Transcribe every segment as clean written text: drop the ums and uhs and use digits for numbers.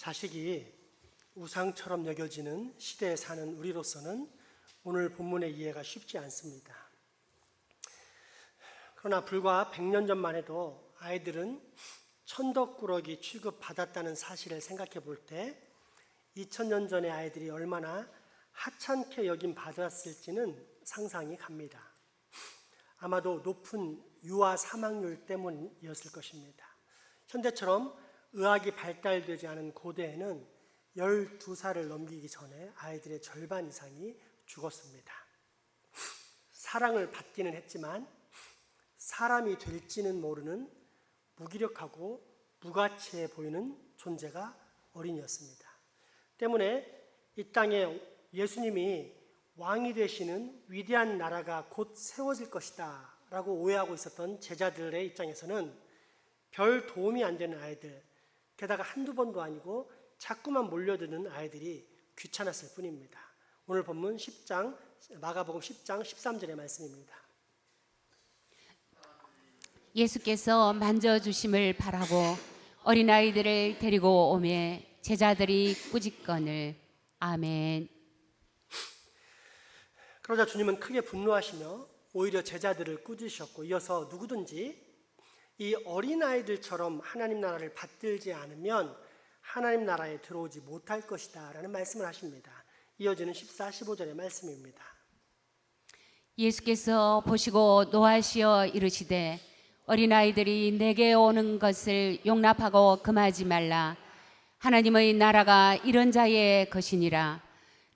자식이 우상처럼 여겨지는 시대에 사는 우리로서는 오늘 본문의 이해가 쉽지 않습니다. 그러나 불과 100년 전만 해도 아이들은 천덕꾸러기 취급받았다는 사실을 생각해 볼 때 2000년 전의 아이들이 얼마나 하찮게 여김 받았을지는 상상이 갑니다. 아마도 높은 유아 사망률 때문이었을 것입니다. 현대처럼 의학이 발달되지 않은 고대에는 12살을 넘기기 전에 아이들의 절반 이상이 죽었습니다. 사랑을 받기는 했지만 사람이 될지는 모르는 무기력하고 무가치해 보이는 존재가 어린이였습니다. 때문에 이 땅에 예수님이 왕이 되시는 위대한 나라가 곧 세워질 것이다 라고 오해하고 있었던 제자들의 입장에서는 별 도움이 안 되는 아이들, 게다가 한두 번도 아니고 자꾸만 몰려드는 아이들이 귀찮았을 뿐입니다. 오늘 본문 10장, 마가복음 10장 13절의 말씀입니다. 예수께서 만져주심을 바라고 어린아이들을 데리고 오매 제자들이 꾸짖거늘. 아멘. 그러자 주님은 크게 분노하시며 오히려 제자들을 꾸짖으셨고 이어서 누구든지 이 어린아이들처럼 하나님 나라를 받들지 않으면 하나님 나라에 들어오지 못할 것이다 라는 말씀을 하십니다. 이어지는 14, 15절의 말씀입니다. 예수께서 보시고 노하시어 이르시되 어린아이들이 내게 오는 것을 용납하고 금하지 말라. 하나님의 나라가 이런 자의 것이니라.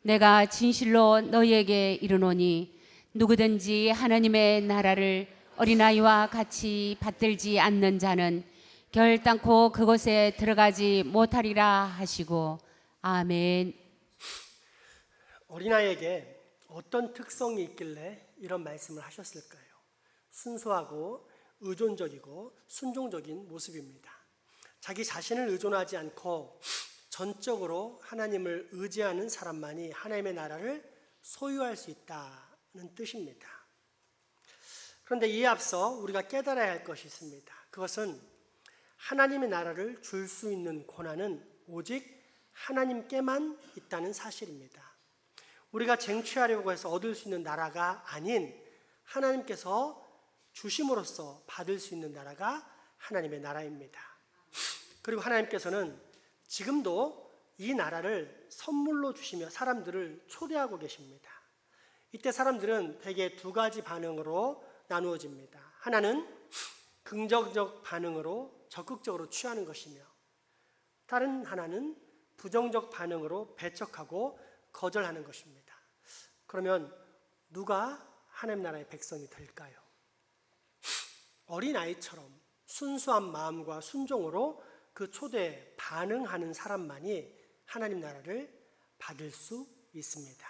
내가 진실로 너희에게 이르노니 누구든지 하나님의 나라를 어린아이와 같이 받들지 않는 자는 결단코 그곳에 들어가지 못하리라 하시고. 아멘. 어린아이에게 어떤 특성이 있길래 이런 말씀을 하셨을까요? 순수하고 의존적이고 순종적인 모습입니다. 자기 자신을 의존하지 않고 전적으로 하나님을 의지하는 사람만이 하나님의 나라를 소유할 수 있다는 뜻입니다. 그런데 이에 앞서 우리가 깨달아야 할 것이 있습니다. 그것은 하나님의 나라를 줄 수 있는 권한은 오직 하나님께만 있다는 사실입니다. 우리가 쟁취하려고 해서 얻을 수 있는 나라가 아닌 하나님께서 주심으로써 받을 수 있는 나라가 하나님의 나라입니다. 그리고 하나님께서는 지금도 이 나라를 선물로 주시며 사람들을 초대하고 계십니다. 이때 사람들은 대개 두 가지 반응으로 나누어집니다. 하나는 긍정적 반응으로 적극적으로 취하는 것이며 다른 하나는 부정적 반응으로 배척하고 거절하는 것입니다. 그러면 누가 하나님 나라의 백성이 될까요? 어린아이처럼 순수한 마음과 순종으로 그 초대에 반응하는 사람만이 하나님 나라를 받을 수 있습니다.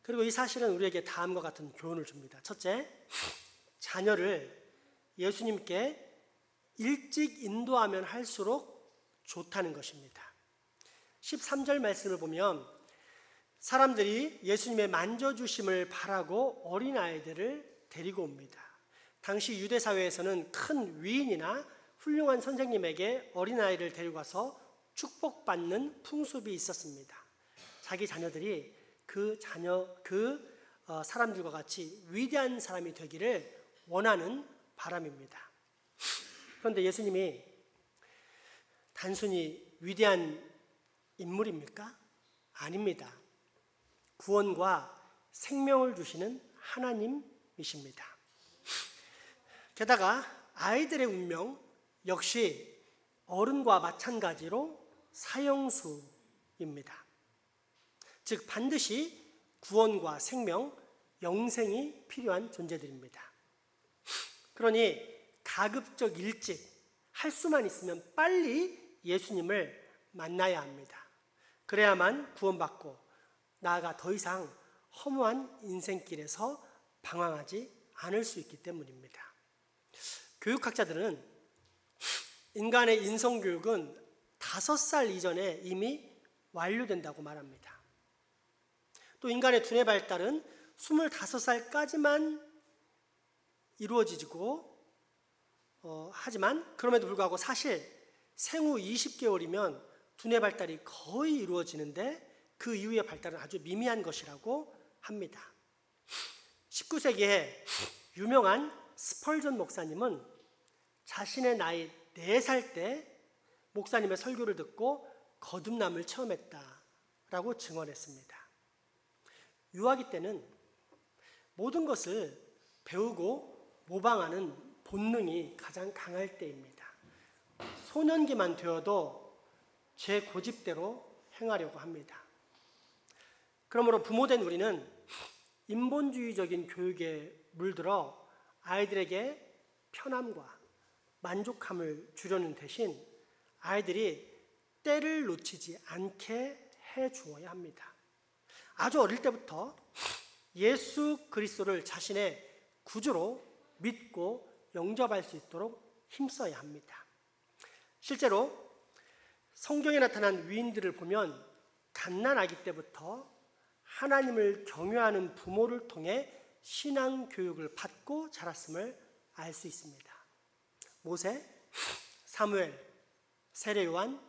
그리고 이 사실은 우리에게 다음과 같은 교훈을 줍니다. 첫째, 자녀를 예수님께 일찍 인도하면 할수록 좋다는 것입니다. 13절 말씀을 보면 사람들이 예수님의 만져주심을 바라고 어린아이들을 데리고 옵니다. 당시 유대 사회에서는 큰 위인이나 훌륭한 선생님에게 어린아이를 데리고 가서 축복받는 풍습이 있었습니다. 자기 자녀들이 그 사람들과 같이 위대한 사람이 되기를 원하는 바람입니다. 그런데 예수님이 단순히 위대한 인물입니까? 아닙니다. 구원과 생명을 주시는 하나님이십니다. 게다가 아이들의 운명 역시 어른과 마찬가지로 사형수입니다. 즉 반드시 구원과 생명, 영생이 필요한 존재들입니다. 그러니 가급적 일찍 할 수만 있으면 빨리 예수님을 만나야 합니다. 그래야만 구원받고 나아가 더 이상 허무한 인생길에서 방황하지 않을 수 있기 때문입니다. 교육학자들은 인간의 인성교육은 5살 이전에 이미 완료된다고 말합니다. 또 인간의 두뇌 발달은 25살까지만 이루어지고 하지만 그럼에도 불구하고 사실 생후 20개월이면 두뇌 발달이 거의 이루어지는데 그 이후의 발달은 아주 미미한 것이라고 합니다. 19세기에 유명한 스펄전 목사님은 자신의 나이 4살 때 목사님의 설교를 듣고 거듭남을 체험했다라고 증언했습니다. 유아기 때는 모든 것을 배우고 모방하는 본능이 가장 강할 때입니다. 소년기만 되어도 제 고집대로 행하려고 합니다. 그러므로 부모된 우리는 인본주의적인 교육에 물들어 아이들에게 편함과 만족함을 주려는 대신 아이들이 때를 놓치지 않게 해주어야 합니다. 아주 어릴 때부터 예수 그리스도를 자신의 구주로 믿고 영접할 수 있도록 힘써야 합니다. 실제로 성경에 나타난 위인들을 보면 갓난아기 때부터 하나님을 경외하는 부모를 통해 신앙 교육을 받고 자랐음을 알 수 있습니다. 모세, 사무엘, 세례요한,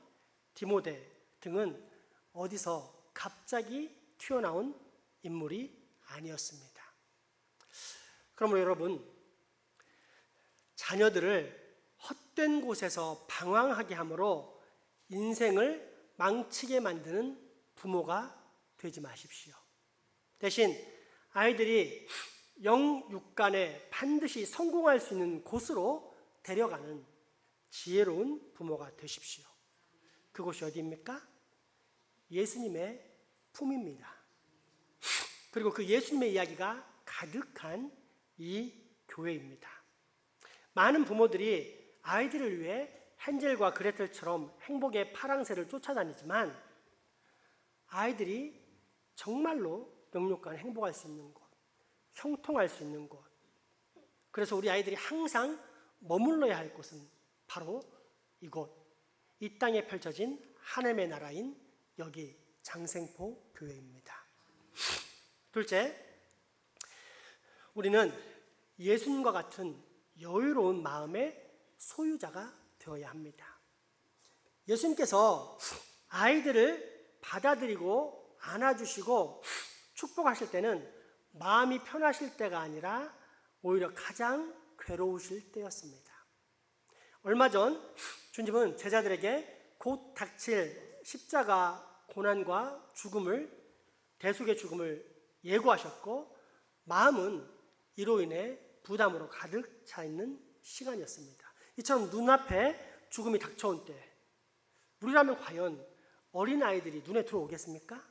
디모데 등은 어디서 갑자기 튀어나온 인물이 아니었습니다. 그러므로 여러분, 자녀들을 헛된 곳에서 방황하게 함으로 인생을 망치게 만드는 부모가 되지 마십시오. 대신 아이들이 영육간에 반드시 성공할 수 있는 곳으로 데려가는 지혜로운 부모가 되십시오. 그곳이 어디입니까? 예수님의 품입니다. 그리고 그 예수님의 이야기가 가득한 이 교회입니다. 많은 부모들이 아이들을 위해 헨젤과 그레텔처럼 행복의 파랑새를 쫓아다니지만 아이들이 정말로 영육간 행복할 수 있는 곳, 형통할 수 있는 곳, 그래서 우리 아이들이 항상 머물러야 할 곳은 바로 이곳, 이 땅에 펼쳐진 하나님의 나라인 여기 장생포 교회입니다. 둘째, 우리는 예수님과 같은 여유로운 마음의 소유자가 되어야 합니다. 예수님께서 아이들을 받아들이고 안아주시고 축복하실 때는 마음이 편하실 때가 아니라 오히려 가장 괴로우실 때였습니다. 얼마 전 주님은 제자들에게 곧 닥칠 십자가 고난과 죽음을, 대속의 죽음을 예고하셨고 마음은 이로 인해 부담으로 가득 차 있는 시간이었습니다. 이처럼 눈앞에 죽음이 닥쳐온 때 우리라면 과연 어린아이들이 눈에 들어오겠습니까?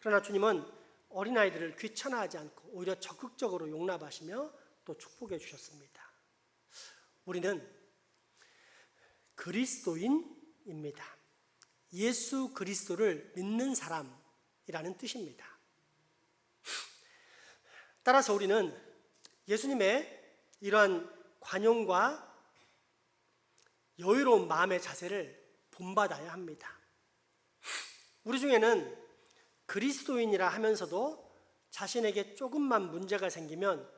그러나 주님은 어린아이들을 귀찮아하지 않고 오히려 적극적으로 용납하시며 또 축복해 주셨습니다. 우리는 그리스도인입니다. 예수 그리스도를 믿는 사람이라는 뜻입니다. 따라서 우리는 예수님의 이러한 관용과 여유로운 마음의 자세를 본받아야 합니다. 우리 중에는 그리스도인이라 하면서도 자신에게 조금만 문제가 생기면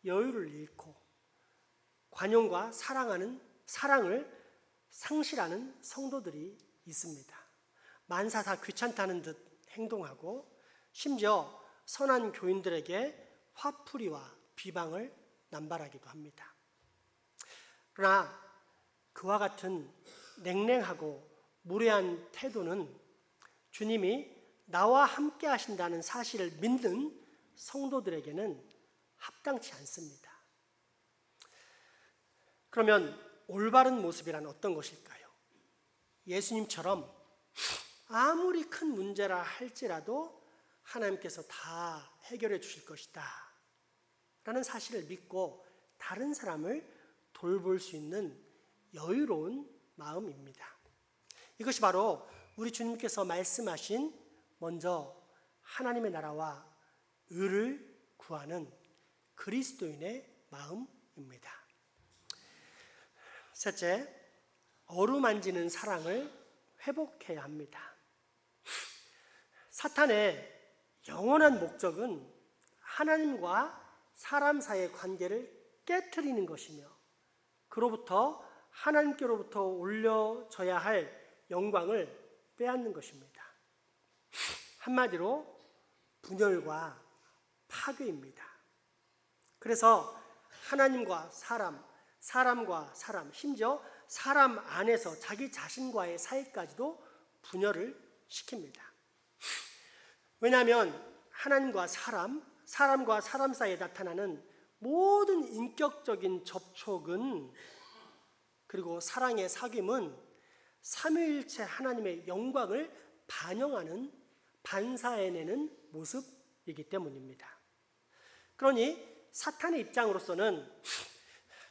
여유를 잃고 관용과 사랑을 상실하는 성도들이 있습니다. 만사 다 귀찮다는 듯 행동하고 심지어 선한 교인들에게 화풀이와 비방을 남발하기도 합니다. 그러나 그와 같은 냉랭하고 무례한 태도는 주님이 나와 함께 하신다는 사실을 믿는 성도들에게는 합당치 않습니다. 그러면 올바른 모습이란 어떤 것일까요? 예수님처럼 아무리 큰 문제라 할지라도 하나님께서 다 해결해 주실 것이다 라는 사실을 믿고 다른 사람을 돌볼 수 있는 여유로운 마음입니다. 이것이 바로 우리 주님께서 말씀하신 먼저 하나님의 나라와 의를 구하는 그리스도인의 마음입니다. 셋째, 어루만지는 사랑을 회복해야 합니다. 사탄의 영원한 목적은 하나님과 사람 사이의 관계를 깨트리는 것이며 그로부터 하나님께로부터 올려져야 할 영광을 빼앗는 것입니다. 한마디로 분열과 파괴입니다. 그래서 하나님과 사람, 사람과 사람, 심지어 사람 안에서 자기 자신과의 사이까지도 분열을 시킵니다. 왜냐하면 하나님과 사람, 사람과 사람 사이에 나타나는 모든 인격적인 접촉은, 그리고 사랑의 사귐은 삼위일체 하나님의 영광을 반영하는, 반사해내는 모습이기 때문입니다. 그러니 사탄의 입장으로서는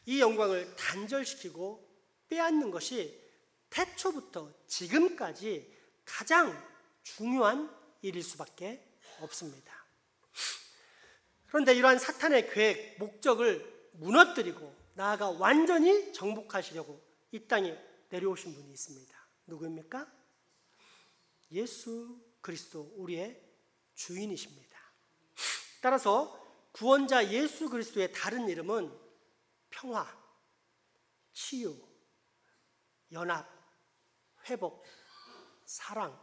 이 영광을 단절시키고 빼앗는 것이 태초부터 지금까지 가장 중요한 일일 수밖에 없습니다. 그런데 이러한 사탄의 계획, 목적을 무너뜨리고 나아가 완전히 정복하시려고 이 땅에 내려오신 분이 있습니다. 누구입니까? 예수 그리스도, 우리의 주인이십니다. 따라서 구원자 예수 그리스도의 다른 이름은 평화, 치유, 연합, 회복, 사랑,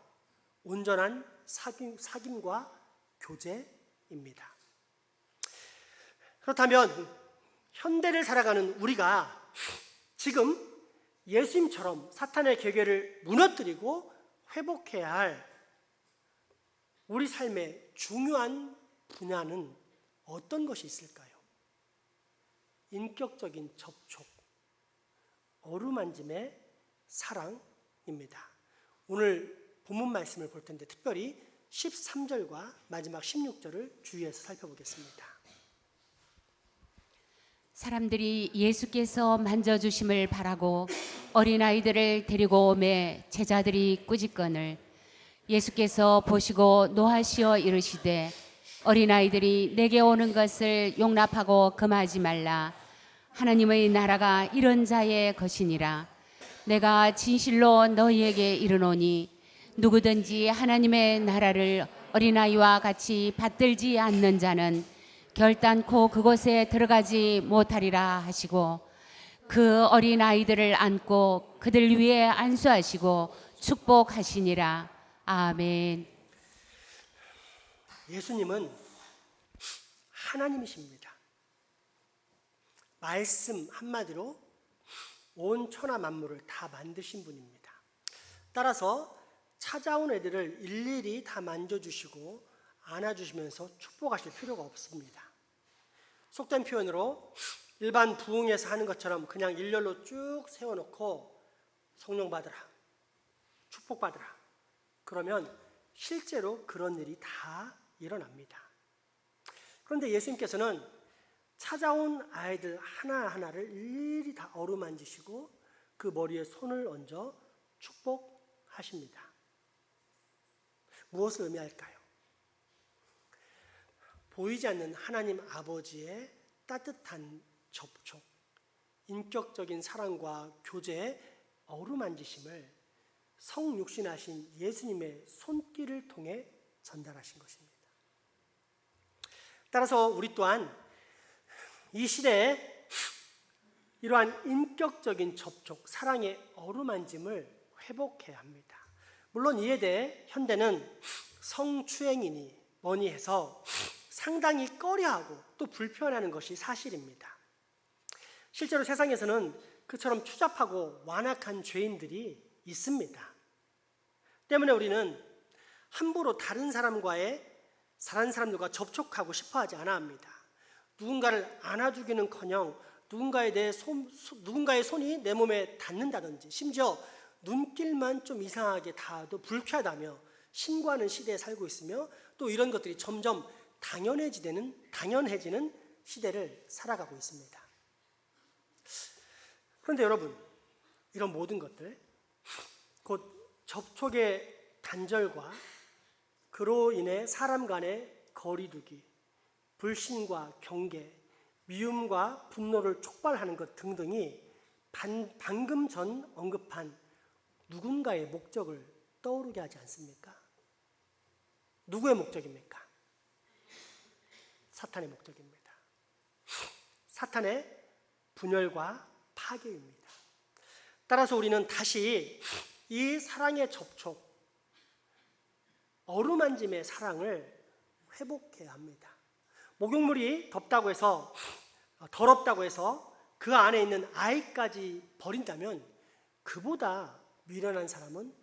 온전한 사귐과 교제입니다. 그렇다면 현대를 살아가는 우리가 지금 예수님처럼 사탄의 계획을 무너뜨리고 회복해야 할 우리 삶의 중요한 분야는 어떤 것이 있을까요? 인격적인 접촉, 어루만짐의 사랑입니다. 오늘 본문 말씀을 볼 텐데 특별히 13절과 마지막 16절을 주의해서 살펴보겠습니다. 사람들이 예수께서 만져주심을 바라고 어린아이들을 데리고 오매 제자들이 꾸짖거늘 예수께서 보시고 노하시어 이르시되 어린아이들이 내게 오는 것을 용납하고 금하지 말라. 하나님의 나라가 이런 자의 것이니라. 내가 진실로 너희에게 이르노니 누구든지 하나님의 나라를 어린아이와 같이 받들지 않는 자는 결단코 그곳에 들어가지 못하리라 하시고 그 어린아이들을 안고 그들 위에 안수하시고 축복하시니라. 아멘. 예수님은 하나님이십니다. 말씀 한마디로 온 천하 만물을 다 만드신 분입니다. 따라서 찾아온 애들을 일일이 다 만져주시고 안아주시면서 축복하실 필요가 없습니다. 속된 표현으로 일반 부흥에서 하는 것처럼 그냥 일렬로 쭉 세워놓고 성령 받으라, 축복 받으라, 그러면 실제로 그런 일이 다 일어납니다. 그런데 예수님께서는 찾아온 아이들 하나하나를 일일이 다 어루만지시고 그 머리에 손을 얹어 축복하십니다. 무엇을 의미할까요? 보이지 않는 하나님 아버지의 따뜻한 접촉, 인격적인 사랑과 교제의 어루만지심을 성육신하신 예수님의 손길을 통해 전달하신 것입니다. 따라서 우리 또한 이 시대에 이러한 인격적인 접촉, 사랑의 어루만짐을 회복해야 합니다. 물론 이에 대해 현대는 성추행이니 뭐니 해서 상당히 꺼려하고 또 불편해하는 것이 사실입니다. 실제로 세상에서는 그처럼 추잡하고 완악한 죄인들이 있습니다. 때문에 우리는 함부로 다른 사람들과 접촉하고 싶어하지 않아 합니다. 누군가를 안아주기는커녕 누군가의 손이 내 몸에 닿는다든지 심지어 눈길만 좀 이상하게 닿아도 불쾌하다며 신고하는 시대에 살고 있으며 또 이런 것들이 점점 당연해지는 시대를 살아가고 있습니다. 그런데 여러분, 이런 모든 것들, 곧 접촉의 단절과 그로 인해 사람 간의 거리두기, 불신과 경계, 미움과 분노를 촉발하는 것 등등이 방금 전 언급한 누군가의 목적을 떠오르게 하지 않습니까? 누구의 목적입니까? 사탄의 목적입니다. 사탄의 분열과 파괴입니다. 따라서 우리는 다시 이 사랑의 접촉, 어루만짐의 사랑을 회복해야 합니다. 목욕물이 덥다고 해서 더럽다고 해서 그 안에 있는 아이까지 버린다면 그보다 미련한 사람은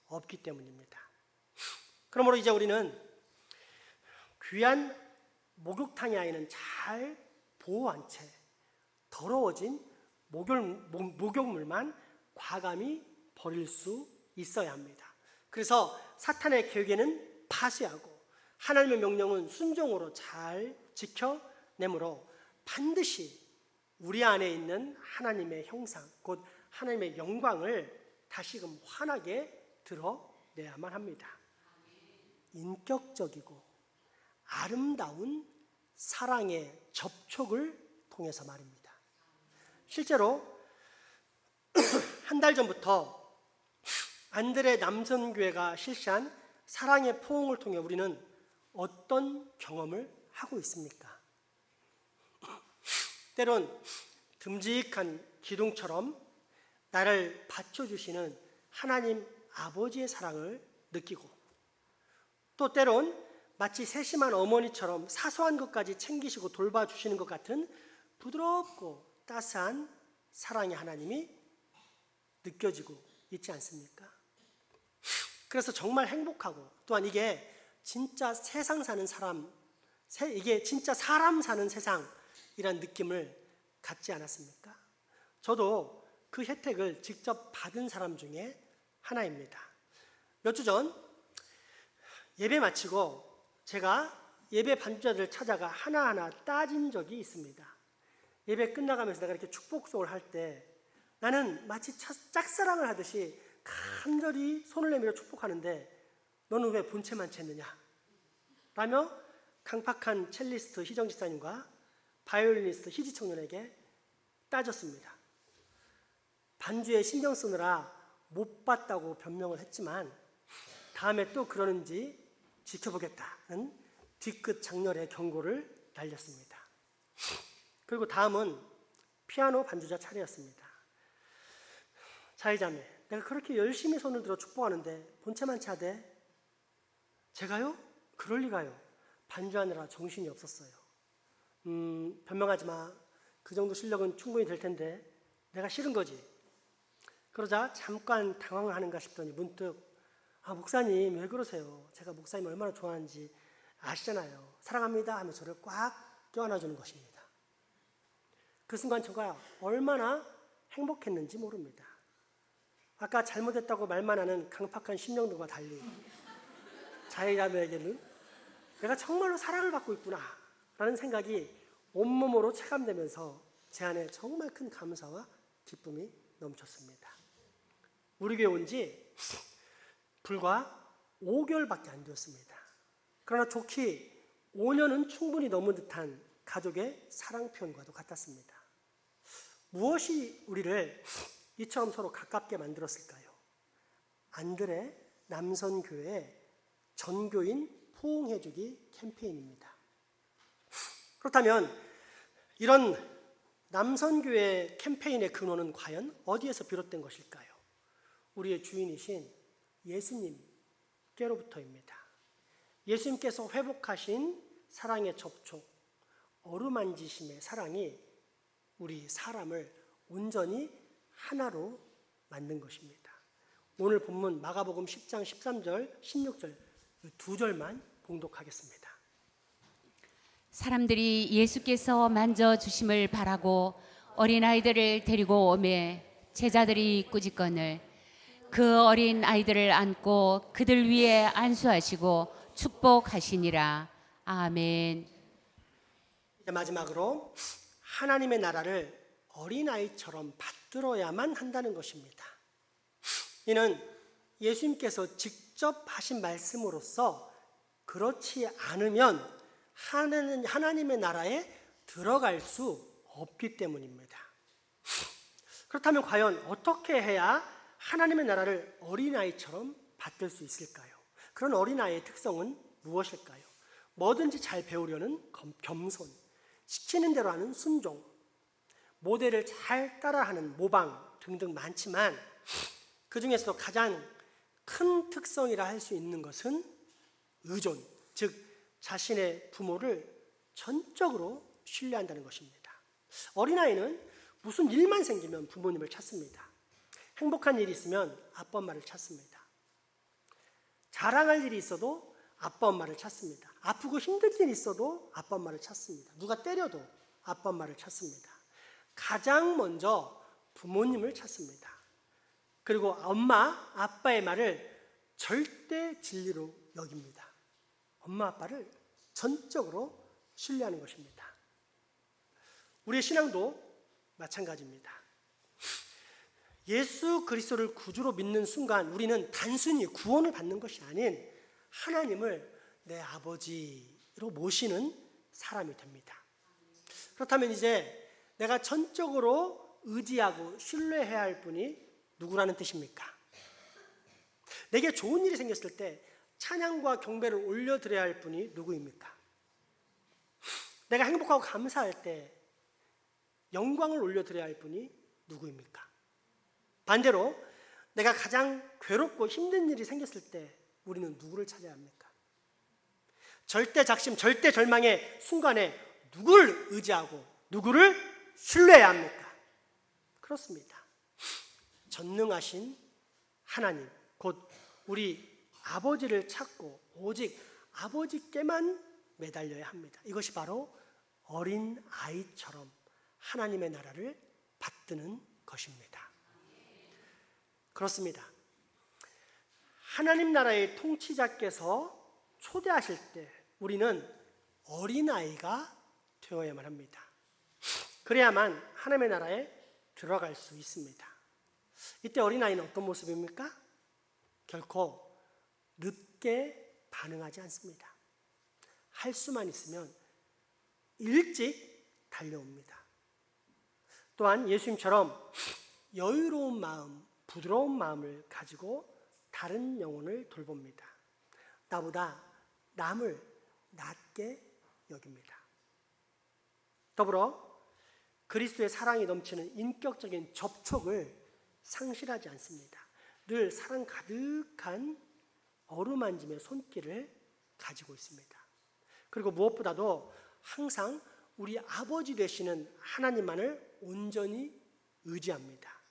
없기 때문입니다. 그러므로 이제 우리는 귀한 목욕탕의 아이는 잘 보호한 채 더러워진 목욕물만 과감히 버릴 수 있어야 합니다. 그래서 사탄의 계획에는 파쇄하고 하나님의 명령은 순종으로 잘 지켜내므로 반드시 우리 안에 있는 하나님의 형상, 곧 하나님의 영광을 다시금 환하게 드러내야만 합니다. 인격적이고 아름다운 사랑의 접촉을 통해서 말입니다. 실제로 한 달 전부터 안드레 남선교회가 실시한 사랑의 포옹을 통해 우리는 어떤 경험을 하고 있습니까? 때론 듬직한 기둥처럼 나를 받쳐주시는 하나님 아버지의 사랑을 느끼고, 또 때론 마치 세심한 어머니처럼 사소한 것까지 챙기시고 돌봐주시는 것 같은 부드럽고 따스한 사랑의 하나님이 느껴지고 있지 않습니까? 그래서 정말 행복하고, 또한 이게 진짜 세상 사는 사람, 이게 진짜 사람 사는 세상이란 느낌을 갖지 않았습니까? 저도 그 혜택을 직접 받은 사람 중에 하나입니다. 몇 주 전 예배 마치고 제가 예배 반주자들을 찾아가 하나하나 따진 적이 있습니다. 예배 끝나가면서 내가 이렇게 축복송을 할 때 나는 마치 짝사랑을 하듯이 간절히 손을 내밀어 축복하는데 너는 왜 본체만 챘느냐? 라며 강팍한 첼리스트 희정 집사님과 바이올리니스트 희지 청년에게 따졌습니다. 반주에 신경 쓰느라 못 봤다고 변명을 했지만 다음에 또 그러는지 지켜보겠다는 뒤끝 장렬의 경고를 날렸습니다. 그리고 다음은 피아노 반주자 차례였습니다. 자의자매, 내가 그렇게 열심히 손을 들어 축복하는데 본체만 차대? 제가요? 그럴 리가요. 반주하느라 정신이 없었어요. 변명하지 마. 그 정도 실력은 충분히 될 텐데 내가 싫은 거지. 그러자 잠깐 당황을 하는가 싶더니 문득 목사님 왜 그러세요? 제가 목사님 얼마나 좋아하는지 아시잖아요. 사랑합니다 하며 저를 꽉 껴안아주는 것입니다. 그 순간 제가 얼마나 행복했는지 모릅니다. 아까 잘못했다고 말만 하는 강팍한 심령들과 달리 자의자매에게는 내가 정말로 사랑을 받고 있구나 라는 생각이 온몸으로 체감되면서 제 안에 정말 큰 감사와 기쁨이 넘쳤습니다. 우리 교회 온 지 불과 5개월밖에 안 되었습니다. 그러나 좋게 5년은 충분히 넘은 듯한 가족의 사랑 표현과도 같았습니다. 무엇이 우리를 이처럼 서로 가깝게 만들었을까요? 안드레 남선교회 전교인 포옹해주기 캠페인입니다. 그렇다면 이런 남선교회 캠페인의 근원은 과연 어디에서 비롯된 것일까요? 우리의 주인이신 예수님께로부터입니다. 예수님께서 회복하신 사랑의 접촉, 어루만지심의 사랑이 우리 사람을 온전히 하나로 만든 것입니다. 오늘 본문 마가복음 10장 13절, 16절 두 절만 봉독하겠습니다. 사람들이 예수께서 만져주심을 바라고 어린아이들을 데리고 오매 제자들이 꾸짖거늘 그 어린 아이들을 안고 그들 위에 안수하시고 축복하시니라. 아멘. 마지막으로 하나님의 나라를 어린아이처럼 받들어야만 한다는 것입니다. 이는 예수님께서 직접 하신 말씀으로서 그렇지 않으면 하나님의 나라에 들어갈 수 없기 때문입니다. 그렇다면 과연 어떻게 해야 하나님의 나라를 어린아이처럼 받들 수 있을까요? 그런 어린아이의 특성은 무엇일까요? 뭐든지 잘 배우려는 겸손, 시키는 대로 하는 순종, 모델을 잘 따라하는 모방 등등 많지만 그 중에서도 가장 큰 특성이라 할 수 있는 것은 의존, 즉 자신의 부모를 전적으로 신뢰한다는 것입니다. 어린아이는 무슨 일만 생기면 부모님을 찾습니다. 행복한 일이 있으면 아빠 엄마를 찾습니다. 자랑할 일이 있어도 아빠 엄마를 찾습니다. 아프고 힘든 일이 있어도 아빠 엄마를 찾습니다. 누가 때려도 아빠 엄마를 찾습니다. 가장 먼저 부모님을 찾습니다. 그리고 엄마, 아빠의 말을 절대 진리로 여깁니다. 엄마, 아빠를 전적으로 신뢰하는 것입니다. 우리의 신앙도 마찬가지입니다. 예수 그리스도를 구주로 믿는 순간 우리는 단순히 구원을 받는 것이 아닌 하나님을 내 아버지로 모시는 사람이 됩니다. 그렇다면 이제 내가 전적으로 의지하고 신뢰해야 할 분이 누구라는 뜻입니까? 내게 좋은 일이 생겼을 때 찬양과 경배를 올려드려야 할 분이 누구입니까? 내가 행복하고 감사할 때 영광을 올려드려야 할 분이 누구입니까? 반대로 내가 가장 괴롭고 힘든 일이 생겼을 때 우리는 누구를 찾아야 합니까? 절대작심, 절대절망의 순간에 누구를 의지하고 누구를 신뢰해야 합니까? 그렇습니다. 전능하신 하나님, 곧 우리 아버지를 찾고 오직 아버지께만 매달려야 합니다. 이것이 바로 어린 아이처럼 하나님의 나라를 받드는 것입니다. 그렇습니다. 하나님 나라의 통치자께서 초대하실 때 우리는 어린아이가 되어야만 합니다. 그래야만 하나님의 나라에 들어갈 수 있습니다. 이때 어린아이는 어떤 모습입니까? 결코 늦게 반응하지 않습니다. 할 수만 있으면 일찍 달려옵니다. 또한 예수님처럼 여유로운 마음, 부드러운 마음을 가지고 다른 영혼을 돌봅니다. 나보다 남을 낮게 여깁니다. 더불어 그리스도의 사랑이 넘치는 인격적인 접촉을 상실하지 않습니다. 늘 사랑 가득한 어루만짐의 손길을 가지고 있습니다. 그리고 무엇보다도 항상 우리 아버지 되시는 하나님만을 온전히 의지합니다.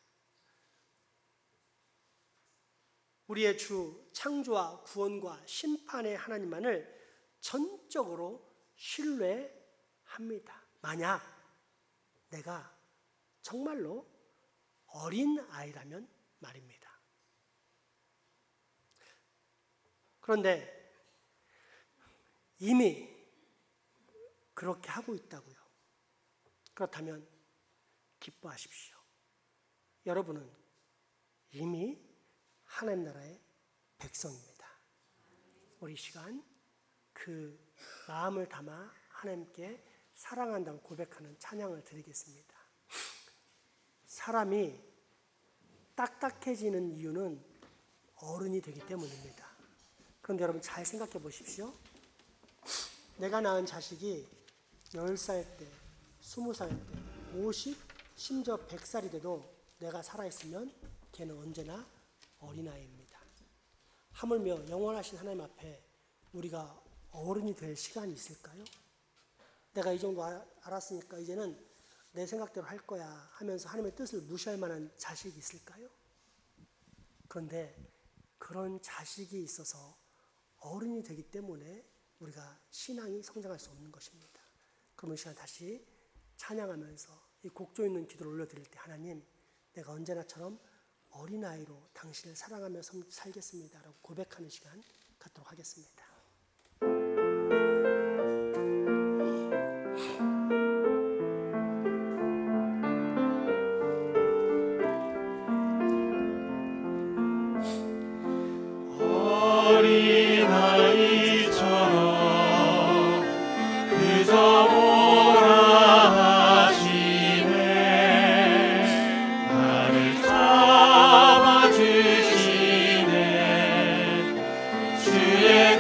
우리의 주 창조와 구원과 심판의 하나님만을 전적으로 신뢰합니다. 만약 내가 정말로 어린 아이라면 말입니다. 그런데 이미 그렇게 하고 있다고요. 그렇다면 기뻐하십시오. 여러분은 이미 하나님 나라의 백성입니다. 우리 시간 그 마음을 담아 하나님께 사랑한다고 고백하는 찬양을 드리겠습니다. 사람이 딱딱해지는 이유는 어른이 되기 때문입니다. 그런데 여러분 잘 생각해 보십시오. 내가 낳은 자식이 10살 때, 20살 때, 50, 심지어 100살이 돼도 내가 살아있으면 걔는 언제나 어린아이입니다. 하물며 영원하신 하나님 앞에 우리가 어른이 될 시간이 있을까요? 내가 이 정도 알았으니까 이제는 내 생각대로 할 거야 하면서 하나님의 뜻을 무시할 만한 자식이 있을까요? 그런데 그런 자식이 있어서 어른이 되기 때문에 우리가 신앙이 성장할 수 없는 것입니다. 그러면 이 시간 다시 찬양하면서 이 곡조 있는 기도를 올려드릴 때 하나님, 내가 언제나처럼 어린아이로 당신을 사랑하며 살겠습니다 라고 고백하는 시간 갖도록 하겠습니다. 주의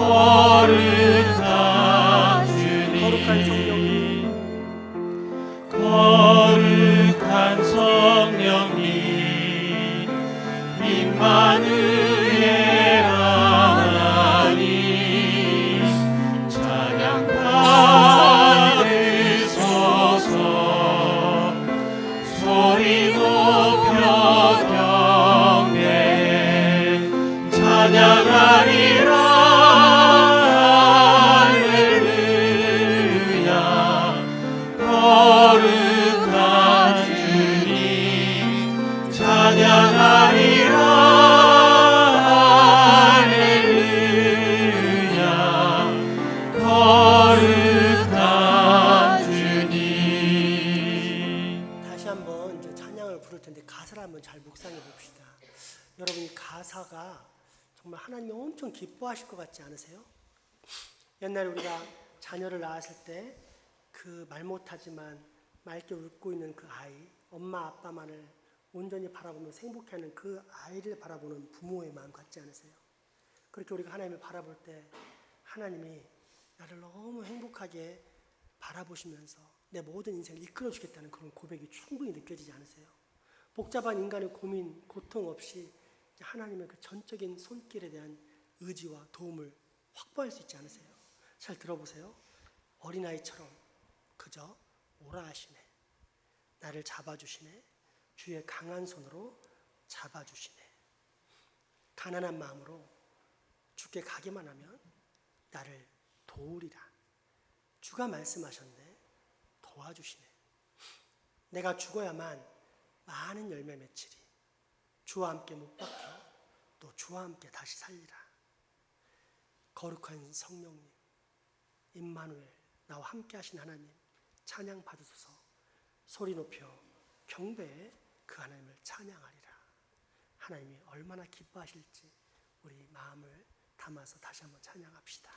거룩한 주님, 거룩한 성령님, 거룩한 성령님, 임마누엘 하나님, 찬양 받으소서. 소리 높여 경배해 찬양하리라. 할렐루야. 거룩한 주님, 찬양하리라. 할렐루야. 거룩한 주님. 다시 한번 이제 찬양을 부를 텐데 가사를 한번 잘 묵상해 봅시다. 여러분, 이 가사가 정말 하나님이 엄청 기뻐하실 것 같지 않으세요? 옛날에 우리가 자녀를 낳았을 때 그 말 못하지만 맑게 웃고 있는 그 아이, 엄마 아빠만을 온전히 바라보면서 행복해하는 그 아이를 바라보는 부모의 마음 같지 않으세요? 그렇게 우리가 하나님을 바라볼 때 하나님이 나를 너무 행복하게 바라보시면서 내 모든 인생을 이끌어주겠다는 그런 고백이 충분히 느껴지지 않으세요? 복잡한 인간의 고민, 고통 없이 하나님의 그 전적인 손길에 대한 의지와 도움을 확보할 수 있지 않으세요? 잘 들어보세요. 어린아이처럼 그저 오라 하시네. 나를 잡아주시네. 주의 강한 손으로 잡아주시네. 가난한 마음으로 주께 가기만 하면 나를 도우리라. 주가 말씀하셨네. 도와주시네. 내가 죽어야만 많은 열매 맺히리. 주와 함께 못 박혀 또 주와 함께 다시 살리라. 거룩한 성령님, 임마누엘, 나와 함께 하신 하나님, 찬양 받으소서. 소리 높여 경배해 그 하나님을 찬양하리라. 하나님이 얼마나 기뻐하실지 우리 마음을 담아서 다시 한번 찬양합시다.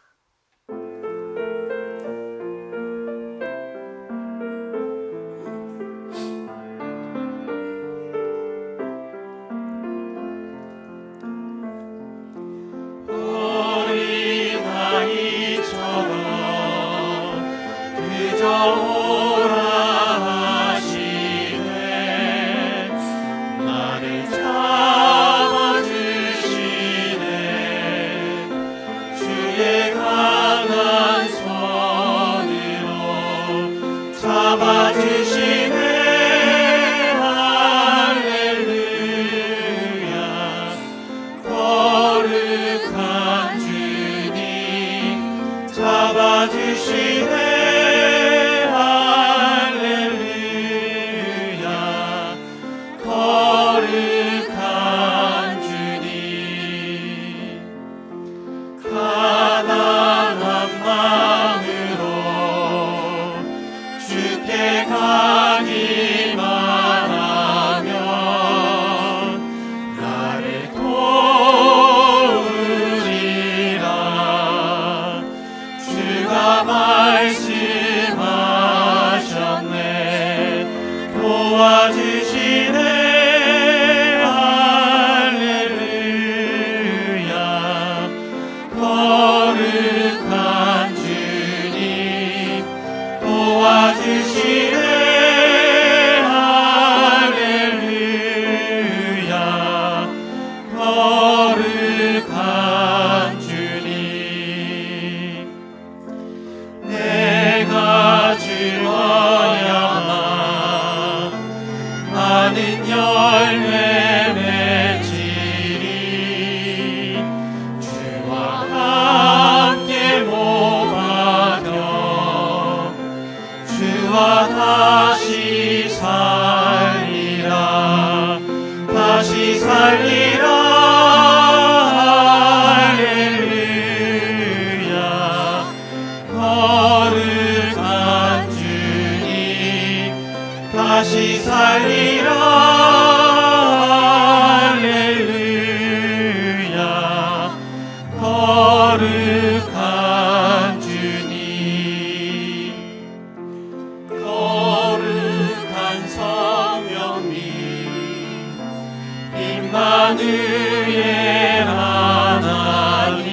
다시 살리라. 할렐루야. 거룩한 주님, 거룩한 성령님, 임마누엘 하나님,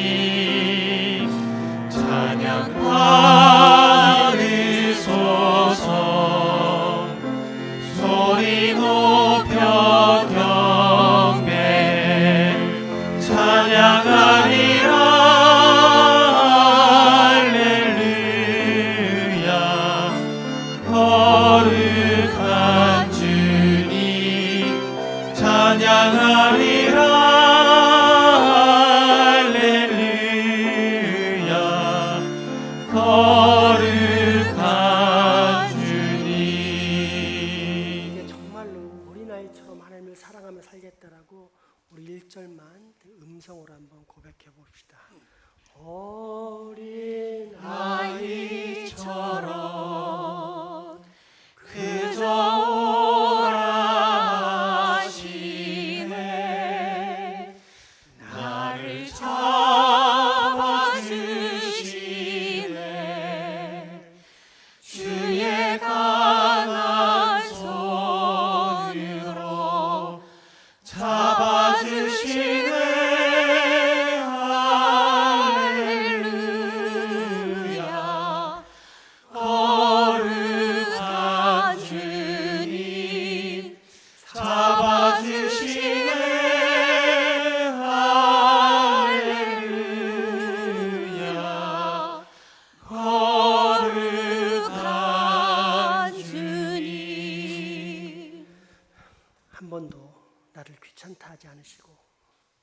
변하지 않으시고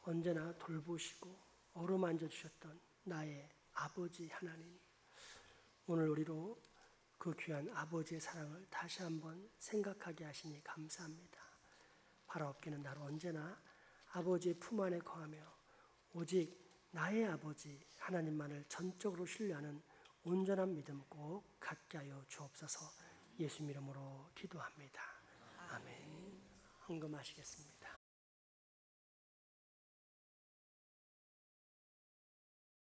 언제나 돌보시고 어루만져 주셨던 나의 아버지 하나님, 오늘 우리로 그 귀한 아버지의 사랑을 다시 한번 생각하게 하시니 감사합니다. 바라옵기는 나로 언제나 아버지의 품 안에 거하며 오직 나의 아버지 하나님만을 전적으로 신뢰하는 온전한 믿음 꼭 갖게 하여 주옵소서. 예수 이름으로 기도합니다. 아멘. 헌금하시겠습니다.